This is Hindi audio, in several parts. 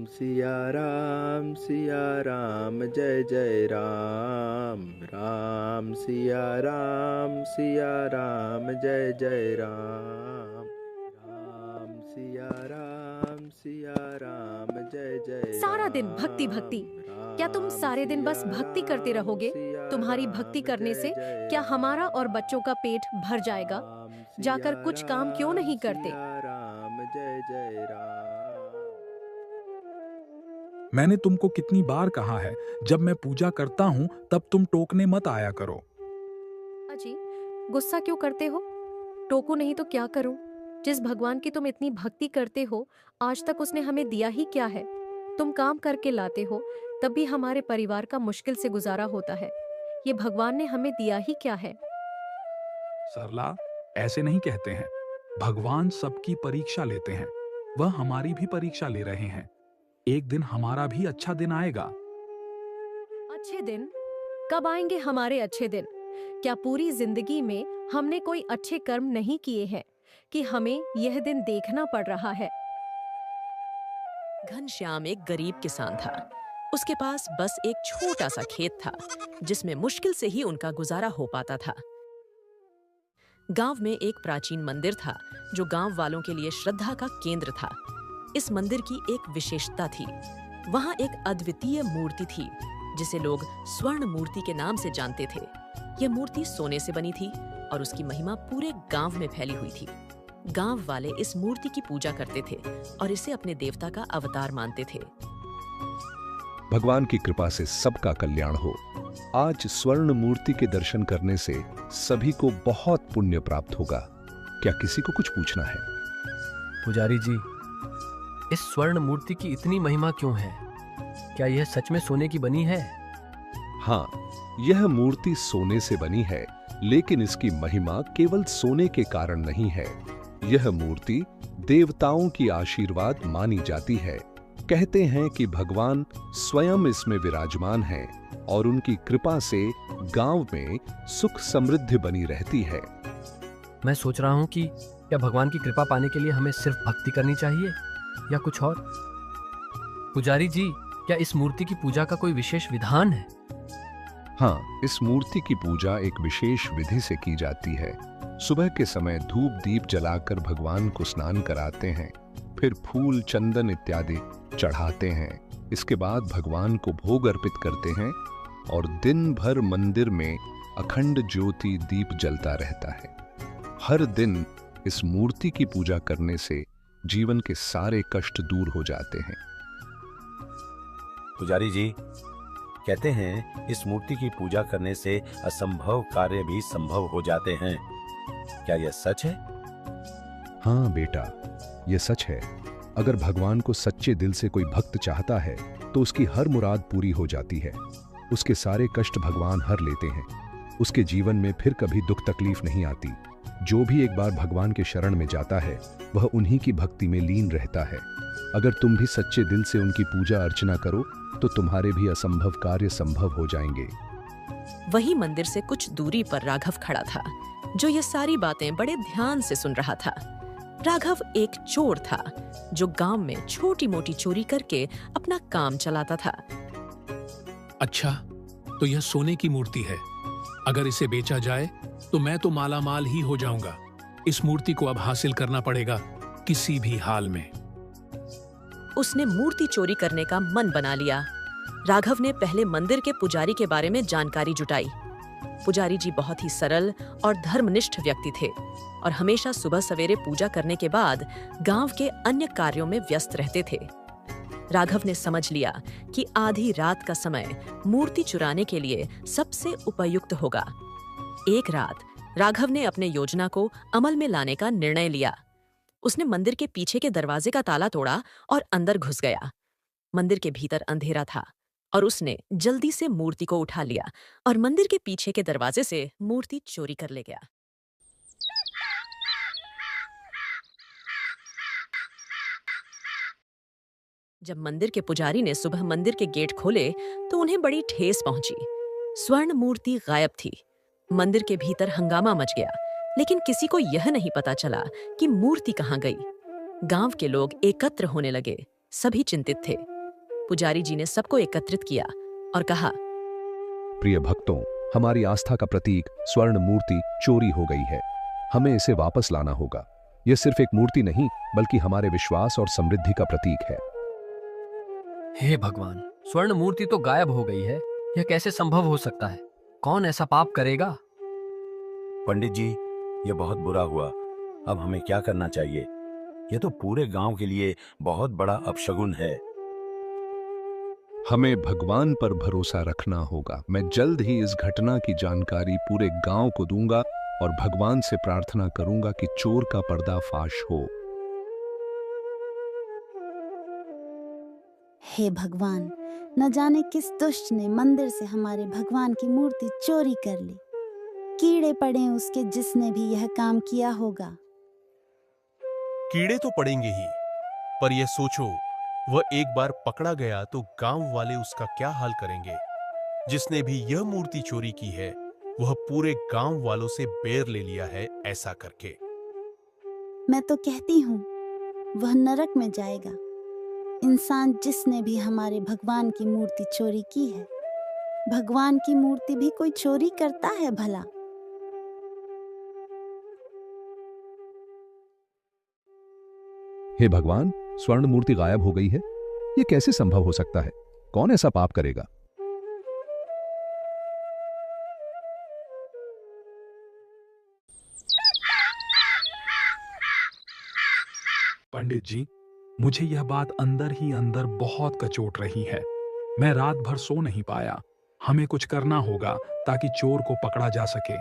सिया राम जय जय राम। राम सिया राम जय जय राम। राम सिया राम जय जय सारा दिन राम। भक्ति भक्ति। क्या तुम सारे दिन बस भक्ति करते रहोगे? तुम्हारी भक्ति करने से क्या हमारा और बच्चों का पेट भर जाएगा? जाकर कुछ काम क्यों नहीं करते? राम जय जय राम। मैंने तुमको कितनी बार कहा है, जब मैं पूजा करता हूँ तब तुम टोकने मत आया करो। अजी, गुस्सा क्यों करते हो? टोको नहीं तो क्या करूं? जिस भगवान की तुम इतनी भक्ति करते हो, आज तक उसने हमें दिया ही क्या है? तुम काम करके लाते हो, तब भी हमारे परिवार का मुश्किल से गुजारा होता है। ये भगवान ने हमें दिया ही क्या है? सरला, ऐसे नहीं कहते हैं। भगवान सबकी परीक्षा लेते हैं। वह हमारी भी परीक्षा ले रहे हैं। एक दिन हमारा भी अच्छा दिन आएगा। अच्छे दिन? कब आएंगे हमारे अच्छे दिन? क्या पूरी जिंदगी में हमने कोई अच्छे कर्म नहीं किए हैं कि हमें यह दिन देखना पड़ रहा है? घनश्याम एक गरीब किसान था। उसके पास बस एक छोटा सा खेत था, जिसमें मुश्किल से ही उनका गुजारा हो पाता था। गांव में एक प्राचीन मंदिर था, जो गांव वालों के लिए श्रद्धा का केंद्र था। इस मंदिर की एक विशेषता थी। वहां एक अद्वितीय मूर्ति थी, जिसे लोग स्वर्ण मूर्ति के नाम से जानते थे। यह मूर्ति सोने से बनी थी और उसकी महिमा पूरे गांव में फैली हुई थी। गांव वाले इस मूर्ति की पूजा करते थे और इसे अपने देवता का अवतार मानते थे। भगवान की कृपा से सबका कल्याण हो। आज स्वर्ण मूर्ति के दर्शन करने से सभी को बहुत पुण्य प्राप्त होगा। क्या किसी को कुछ पूछना है? पुजारी जी, इस स्वर्ण मूर्ति की इतनी महिमा क्यों है? क्या यह सच में सोने की बनी है? हाँ, यह मूर्ति सोने से बनी है, लेकिन इसकी महिमा केवल सोने के कारण नहीं है। यह मूर्ति देवताओं की आशीर्वाद मानी जाती है। कहते हैं कि भगवान स्वयं इसमें विराजमान हैं और उनकी कृपा से गांव में सुख समृद्धि बनी रहती है। मैं सोच रहा हूं कि क्या भगवान की कृपा पाने के लिए हमें सिर्फ भक्ति करनी चाहिए या कुछ और? पुजारी जी, क्या इस मूर्ति की पूजा का कोई विशेष विधान है? हाँ, इस मूर्ति की पूजा एक विशेष विधि से की जाती है। सुबह के समय धूप दीप जलाकर भगवान को स्नान कराते हैं, फिर फूल चंदन इत्यादि चढ़ाते हैं। इसके बाद भगवान को भोग अर्पित करते हैं और दिन भर मंदिर में अखंड ज्योति दीप जलता रहता है। हर दिन इस मूर्ति की पूजा करने से जीवन के सारे कष्ट दूर हो जाते हैं। पुजारी जी, कहते हैं इस मूर्ति की पूजा करने से असंभव कार्य भी संभव हो जाते हैं। क्या यह सच है? हाँ बेटा, यह सच है। अगर भगवान को सच्चे दिल से कोई भक्त चाहता है तो उसकी हर मुराद पूरी हो जाती है। उसके सारे कष्ट भगवान हर लेते हैं। उसके जीवन में फिर कभी दुख तकलीफ नहीं आती। जो भी एक बार भगवान के शरण में जाता है, वह उन्हीं की भक्ति में लीन रहता है। अगर तुम भी सच्चे दिल से उनकी पूजा अर्चना करो तो तुम्हारे भी असंभव कार्य संभव हो जाएंगे। वही मंदिर से कुछ दूरी पर राघव खड़ा था, जो ये सारी बातें बड़े ध्यान से सुन रहा था। राघव एक चोर था, जो गांव में छोटी मोटी चोरी करके अपना काम चलाता था। अच्छा, तो यह सोने की मूर्ति है। अगर इसे बेचा जाए तो मैं तो माला माल ही हो जाऊंगा। इस मूर्ति को अब हासिल करना पड़ेगा, किसी भी हाल में। उसने मूर्ति चोरी करने का मन बना लिया। राघव ने पहले मंदिर के पुजारी के बारे में जानकारी जुटाई। पुजारी जी बहुत ही सरल और धर्मनिष्ठ व्यक्ति थे और हमेशा सुबह सवेरे पूजा करने के बाद गांव के अन्य कार्यों में व्यस्त रहते थे। राघव ने समझ लिया कि आधी रात का समय मूर्ति चुराने के लिए सबसे उपयुक्त होगा। एक रात राघव ने अपने योजना को अमल में लाने का निर्णय लिया। उसने मंदिर के पीछे के दरवाजे का ताला तोड़ा और अंदर घुस गया। मंदिर के भीतर अंधेरा था और उसने जल्दी से मूर्ति को उठा लिया और मंदिर के पीछे के दरवाजे से मूर्ति चोरी कर ले गया। जब मंदिर के पुजारी ने सुबह मंदिर के गेट खोले तो उन्हें बड़ी ठेस पहुंची। स्वर्ण मूर्ति गायब थी। मंदिर के भीतर हंगामा मच गया, लेकिन किसी को यह नहीं पता चला कि मूर्ति कहां गई। गांव के लोग एकत्र होने लगे। सभी चिंतित थे। पुजारी जी ने सबको एकत्रित किया और कहा, प्रिय भक्तों, हमारी आस्था का प्रतीक स्वर्ण मूर्ति चोरी हो गई है। हमें इसे वापस लाना होगा। यह सिर्फ एक मूर्ति नहीं, बल्कि हमारे विश्वास और समृद्धि का प्रतीक है। हे भगवान, स्वर्ण मूर्ति तो गायब हो गई है। यह कैसे संभव हो सकता है? कौन ऐसा पाप करेगा? पंडित जी, यह बहुत बुरा हुआ। अब हमें क्या करना चाहिए? यह तो पूरे गांव के लिए बहुत बड़ा अपशगुन है। हमें भगवान पर भरोसा रखना होगा। मैं जल्द ही इस घटना की जानकारी पूरे गांव को दूंगा और भगवान से प्रार्थना करूंगा कि चोर का पर्दाफाश हो। हे भगवान, न जाने किस दुष्ट ने मंदिर से हमारे भगवान की मूर्ति चोरी कर ली। कीड़े पड़े उसके जिसने भी यह काम किया होगा। कीड़े तो पड़ेंगे ही, पर यह सोचो, वह एक बार पकड़ा गया तो गांव वाले उसका क्या हाल करेंगे। जिसने भी यह मूर्ति चोरी की है, वह पूरे गांव वालों से बैर ले लिया है ऐसा करके। मैं तो कहती हूँ वह नरक में जाएगा। इंसान जिसने भी हमारे भगवान की मूर्ति चोरी की है। भगवान की मूर्ति भी कोई चोरी करता है भला? हे भगवान, स्वर्ण मूर्ति गायब हो गई है। यह कैसे संभव हो सकता है? कौन ऐसा पाप करेगा? पंडित जी, मुझे यह बात अंदर ही अंदर बहुत कचोट रही है। मैं रात भर सो नहीं पाया। हमें कुछ करना होगा ताकि चोर को पकड़ा जा सके।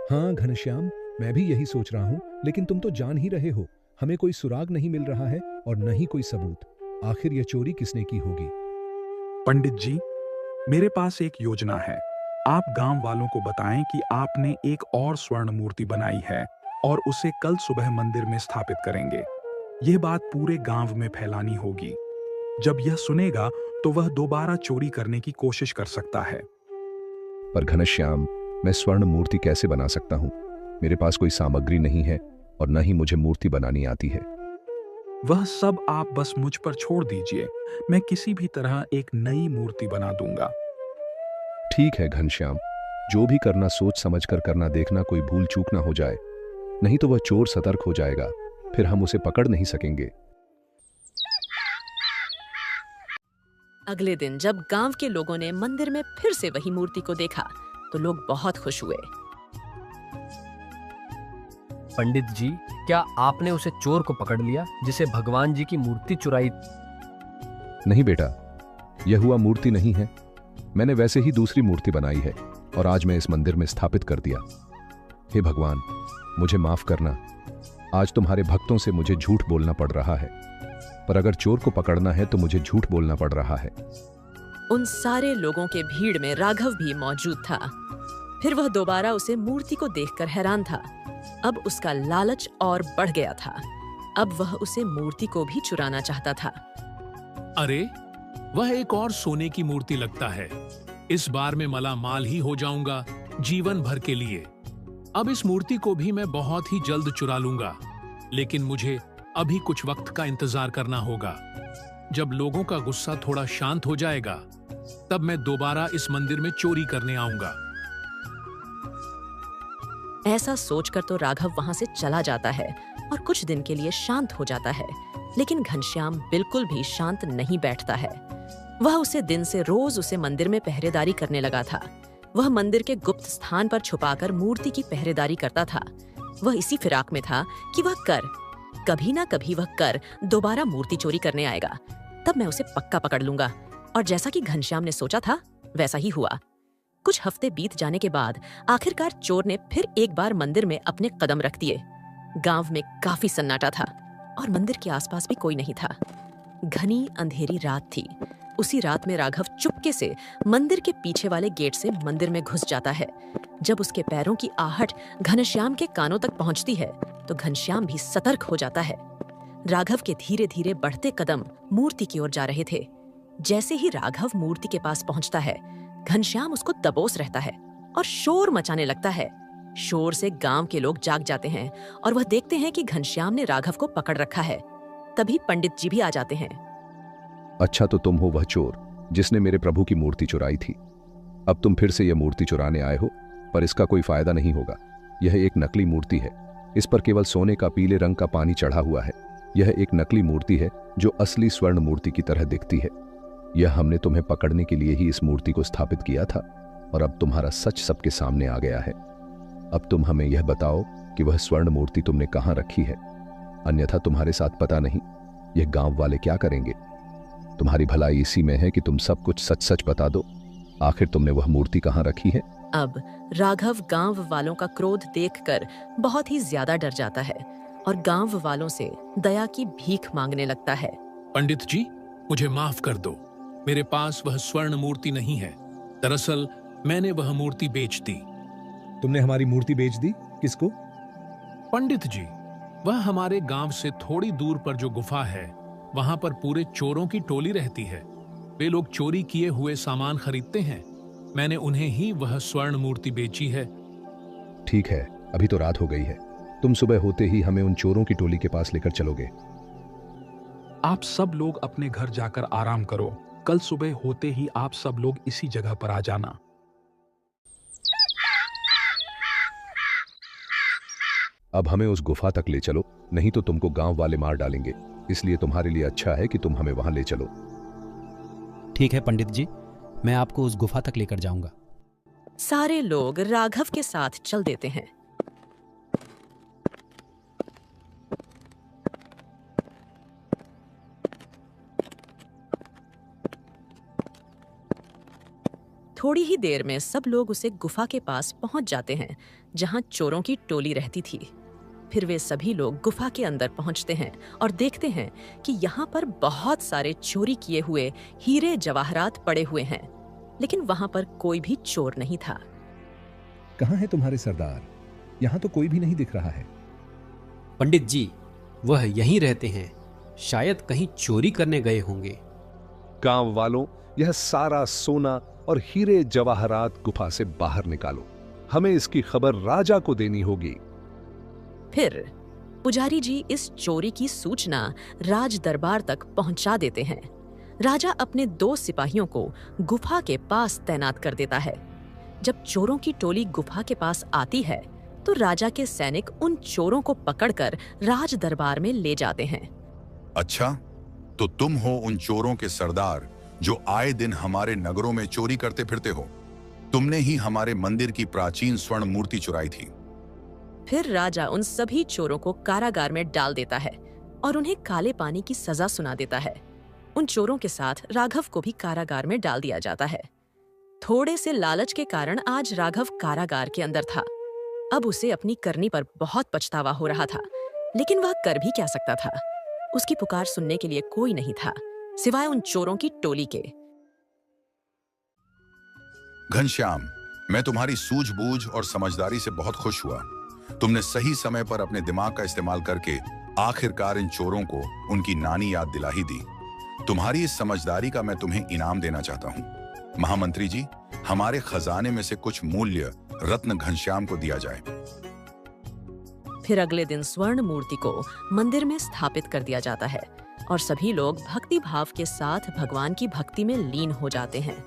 हाँ घनश्याम, मैं भी यही सोच रहा हूं, लेकिन तुम तो जान ही रहे हो, हमें कोई सुराग नहीं मिल रहा है और न ही कोई सबूत। आखिर यह चोरी किसने की होगी? पंडित जी, मेरे पास एक योजना है। आप गांव वालों को बताएं कि आपने एक और स्वर्ण मूर्ति बनाई है और उसे कल सुबह मंदिर में स्थापित करेंगे। यह बात पूरे गांव में फैलानी होगी। जब यह सुनेगा तो वह दोबारा चोरी करने की कोशिश कर सकता है। पर घनश्याम, मैं स्वर्ण मूर्ति कैसे बना सकता हूं? मेरे पास कोई सामग्री नहीं है और न ही मुझे मूर्ति बनानी आती है। वह सब आप बस मुझ पर छोड़ दीजिए। मैं किसी भी तरह एक नई मूर्ति बना दूंगा। ठीक है घनश्याम, जो भी करना सोच समझ कर करना, देखना कोई भूल चूक ना हो जाए, नहीं तो वह चोर सतर्क हो जाएगा, फिर हम उसे पकड़ नहीं सकेंगे। अगले दिन जब गांव के लोगों ने मंदिर में फिर से वही मूर्ति को देखा तो लोग बहुत खुश हुए। पंडित जी, क्या आपने उसे चोर को पकड़ लिया जिसे भगवान जी की मूर्ति चुराई? नहीं बेटा, यह हुआ मूर्ति नहीं है। मैंने वैसे ही दूसरी मूर्ति बनाई है और आज मैं इस मंदिर में स्थापित कर दिया। हे भगवान, मुझे माफ करना। आज तुम्हारे भक्तों से मुझे झूठ बोलना पड़ रहा है, पर अगर चोर को पकड़ना है तो मुझे झूठ बोलना पड़ रहा है। उन सारे लोगों के भीड़ में राघव भी मौजूद था। फिर वह दोबारा उसे मूर्ति को देखकर हैरान था। अब उसका लालच और बढ़ गया था। अब वह उसे मूर्ति को भी चुराना चाहता था। अरे, वह एक और सोने की मूर्ति लगता है। इस बार मैं मालामाल ही हो जाऊंगा जीवन भर के लिए। अब इस मूर्ति को भी मैं बहुत ही जल्द चुरा लूंगा, लेकिन मुझे अभी कुछ वक्त का इंतजार करना होगा। जब लोगों का गुस्सा थोड़ा शांत हो जाएगा, तब मैं दोबारा इस मंदिर में चोरी करने आऊंगा। ऐसा सोचकर तो राघव वहां से चला जाता है और कुछ दिन के लिए शांत हो जाता है। लेकिन घनश्याम बिल्कुल भी शांत नहीं बैठता है। वह उसे दिन से रोज उसे मंदिर में पहरेदारी करने लगा था। वह मंदिर के गुप्त स्थान पर छुपाकर मूर्ति की पहरेदारी करता था। वह इसी फिराक में था कि वह कभी ना कभी वह दोबारा मूर्ति चोरी करने आएगा। तब मैं उसे पक्का पकड़ लूंगा। और जैसा कि घनश्याम ने सोचा था, वैसा ही हुआ। कुछ हफ्ते बीत जाने के बाद आखिरकार चोर ने फिर एक बार मंदिर में अपने कदम रख दिए। गांव में काफी सन्नाटा था और मंदिर के आसपास भी कोई नहीं था। घनी अंधेरी रात थी। उसी रात में राघव चुपके से मंदिर के पीछे वाले गेट से मंदिर में घुस जाता है। जब उसके पैरों की आहट घनश्याम के कानों तक पहुंचती है तो घनश्याम भी सतर्क हो जाता है। राघव के धीरे धीरे बढ़ते कदम मूर्ति की ओर जा रहे थे। जैसे ही राघव मूर्ति के पास पहुंचता है, घनश्याम उसको दबोच रहता है और शोर मचाने लगता है। शोर से गांव के लोग जाग जाते हैं और वह देखते हैं कि घनश्याम ने राघव को पकड़ रखा है। तभी पंडित जी भी आ जाते हैं। अच्छा, तो तुम हो वह चोर जिसने मेरे प्रभु की मूर्ति चुराई थी। अब तुम फिर से यह मूर्ति चुराने आए हो, पर इसका कोई फायदा नहीं होगा। यह एक नकली मूर्ति है। इस पर केवल सोने का पीले रंग का पानी चढ़ा हुआ है। यह एक नकली मूर्ति है जो असली स्वर्ण मूर्ति की तरह दिखती है। यह हमने तुम्हें पकड़ने के लिए ही इस मूर्ति को स्थापित किया था, और अब तुम्हारा सच सबके सामने आ गया है। अब तुम हमें यह बताओ कि वह स्वर्ण मूर्ति तुमने कहाँ रखी है, अन्यथा तुम्हारे साथ पता नहीं यह गांव वाले क्या करेंगे। तुम्हारी भलाई इसी में है कि तुम सब कुछ सच सच बता दो। आखिर तुमने वह मूर्ति कहाँ रखी है? अब राघव गांव वालों का क्रोध देखकर बहुत ही ज्यादा डर जाता है और गांव वालों से दया की भीख मांगने लगता है। पंडित जी, मुझे माफ कर दो। मेरे पास वह स्वर्ण मूर्ति नहीं है। दरअसल मैंने वह मूर्ति बेच दी। तुमने हमारी मूर्ति बेच दी? किसको? पंडित जी, वह हमारे गांव से थोड़ी दूर पर जो गुफा है, वहां पर पूरे चोरों की टोली रहती है। वे लोग चोरी किए हुए सामान खरीदते हैं। मैंने उन्हें ही वह स्वर्ण मूर्ति बेची है। ठीक है, अभी तो रात हो गई है। तुम सुबह होते ही हमें उन चोरों की टोली के पास लेकर चलोगे। आप सब लोग अपने घर जाकर आराम करो। कल सुबह होते ही आप सब लोग इसी जगह पर आ जाना। अब हमें उस गुफा तक ले चलो, नहीं तो तुमको गांव वाले मार डालेंगे। इसलिए तुम्हारे लिए अच्छा है कि तुम हमें वहां ले चलो। ठीक है पंडित जी, मैं आपको उस गुफा तक लेकर जाऊंगा। सारे लोग राघव के साथ चल देते हैं। थोड़ी ही देर में सब लोग उसे गुफा के पास पहुंच जाते हैं जहां चोरों की टोली रहती थी। फिर वे सभी लोग गुफा के अंदर पहुंचते हैं और देखते हैं कि यहाँ पर बहुत सारे चोरी किए हुए हीरे जवाहरात पड़े हुए हैं, लेकिन वहां पर कोई भी चोर नहीं था। कहाँ है तुम्हारे सरदार? यहाँ तो कोई भी नहीं दिख रहा है। पंडित जी, वह यहीं रहते हैं, शायद कहीं चोरी करने गए होंगे। गांव वालों, यह सारा सोना और हीरे जवाहरात गुफा से बाहर निकालो। हमें इसकी खबर राजा को देनी होगी। फिर पुजारी जी इस चोरी की सूचना राज दरबार तक पहुंचा देते हैं। राजा अपने 2 सिपाहियों को गुफा के पास तैनात कर देता है। जब चोरों की टोली गुफा के पास आती है तो राजा के सैनिक उन चोरों को पकड़कर राज दरबार में ले जाते हैं। अच्छा, तो तुम हो उन चोरों के सरदार जो आए दिन हमारे नगरों में चोरी करते फिरते हो। तुमने ही हमारे मंदिर की प्राचीन स्वर्ण मूर्ति चुराई थी। फिर राजा उन सभी चोरों को कारागार में डाल देता है और उन्हें काले पानी की सजा सुना देता है। उन चोरों के साथ राघव को भी कारागार में डाल दिया जाता है। थोड़े से लालच के कारण आज राघव कारागार के अंदर था। अब उसे अपनी करनी पर बहुत पछतावा हो रहा था, लेकिन वह कर भी क्या सकता था। उसकी पुकार सुनने के लिए कोई नहीं था सिवाय उन चोरों की टोली के। घनश्याम, मैं तुम्हारी सूझबूझ और समझदारी से बहुत खुश हुआ। तुमने सही समय पर अपने दिमाग का इस्तेमाल करके आखिरकार इन चोरों को उनकी नानी याद दिला ही दी। तुम्हारी इस समझदारी का मैं तुम्हें इनाम देना चाहता हूँ। महामंत्री जी, हमारे खजाने में से कुछ मूल्य रत्न घनश्याम को दिया जाए। फिर अगले दिन स्वर्ण मूर्ति को मंदिर में स्थापित कर दिया जाता है और सभी लोग भक्ति भाव के साथ भगवान की भक्ति में लीन हो जाते हैं।